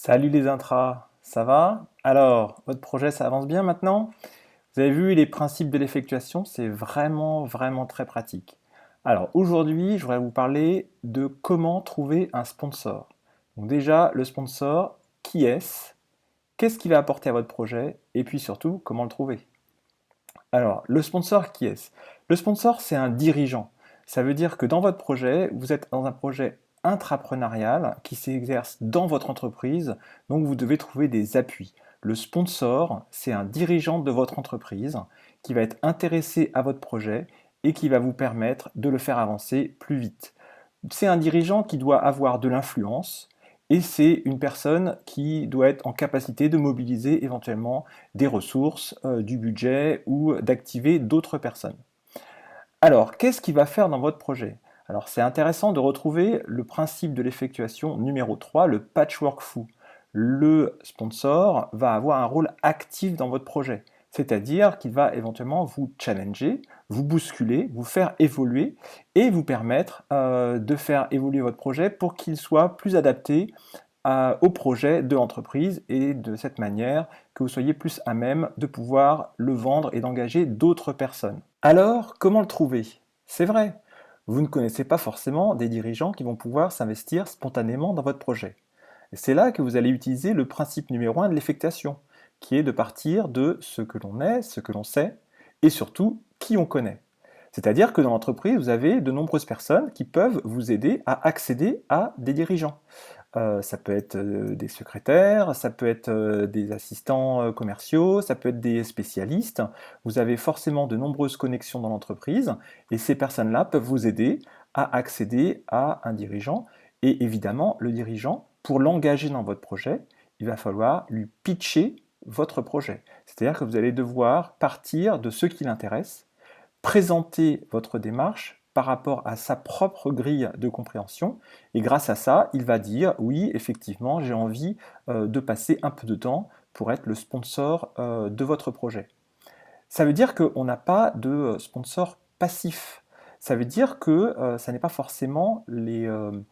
Salut les intras, ça va? Alors, votre projet, ça avance bien maintenant? Vous avez vu les principes de l'effectuation, c'est vraiment très pratique. Alors aujourd'hui, je voudrais vous parler de comment trouver un sponsor. Donc déjà, le sponsor, qui est-ce? Qu'est-ce qu'il va apporter à votre projet? Et puis surtout, comment le trouver? Alors, le sponsor, qui est-ce? Le sponsor, c'est un dirigeant. Ça veut dire que dans votre projet, vous êtes dans un projet intrapreneurial qui s'exerce dans votre entreprise, donc vous devez trouver des appuis. Le sponsor, c'est un dirigeant de votre entreprise qui va être intéressé à votre projet et qui va vous permettre de le faire avancer plus vite. C'est un dirigeant qui doit avoir de l'influence et c'est une personne qui doit être en capacité de mobiliser éventuellement des ressources, du budget ou d'activer d'autres personnes. Alors, qu'est-ce qu'il va faire dans votre projet? Alors, c'est intéressant de retrouver le principe de l'effectuation numéro 3, le patchwork foo. Le sponsor va avoir un rôle actif dans votre projet, c'est-à-dire qu'il va éventuellement vous challenger, vous bousculer, vous faire évoluer et vous permettre de faire évoluer votre projet pour qu'il soit plus adapté au projet de l'entreprise et de cette manière que vous soyez plus à même de pouvoir le vendre et d'engager d'autres personnes. Alors, comment le trouver? C'est vrai, vous ne connaissez pas forcément des dirigeants qui vont pouvoir s'investir spontanément dans votre projet. Et c'est là que vous allez utiliser le principe numéro 1 de l'effectation, qui est de partir de ce que l'on est, ce que l'on sait, et surtout qui on connaît. C'est-à-dire que dans l'entreprise, vous avez de nombreuses personnes qui peuvent vous aider à accéder à des dirigeants. Ça peut être des secrétaires, ça peut être des assistants commerciaux, ça peut être des spécialistes. Vous avez forcément de nombreuses connexions dans l'entreprise et ces personnes-là peuvent vous aider à accéder à un dirigeant. Et évidemment, le dirigeant, pour l'engager dans votre projet, il va falloir lui pitcher votre projet. C'est-à-dire que vous allez devoir partir de ce qui l'intéresse, présenter votre démarche par rapport à sa propre grille de compréhension et grâce à ça, il va dire oui, effectivement, j'ai envie de passer un peu de temps pour être le sponsor de votre projet. Ça veut dire qu'on n'a pas de sponsor passif. Ça veut dire que ça n'est pas forcément le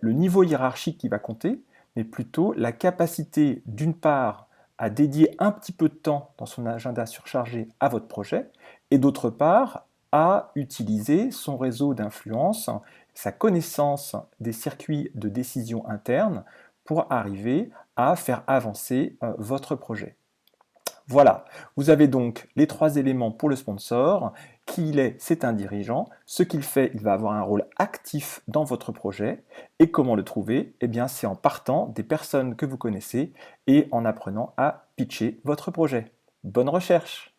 niveau hiérarchique qui va compter, mais plutôt la capacité d'une part à dédier un petit peu de temps dans son agenda surchargé à votre projet, et d'autre part à utiliser son réseau d'influence, sa connaissance des circuits de décision interne pour arriver à faire avancer votre projet. Voilà, vous avez donc les trois éléments pour le sponsor. Qui il est, c'est un dirigeant. Ce qu'il fait, il va avoir un rôle actif dans votre projet. Et comment le trouver? Eh bien, c'est en partant des personnes que vous connaissez et en apprenant à pitcher votre projet. Bonne recherche!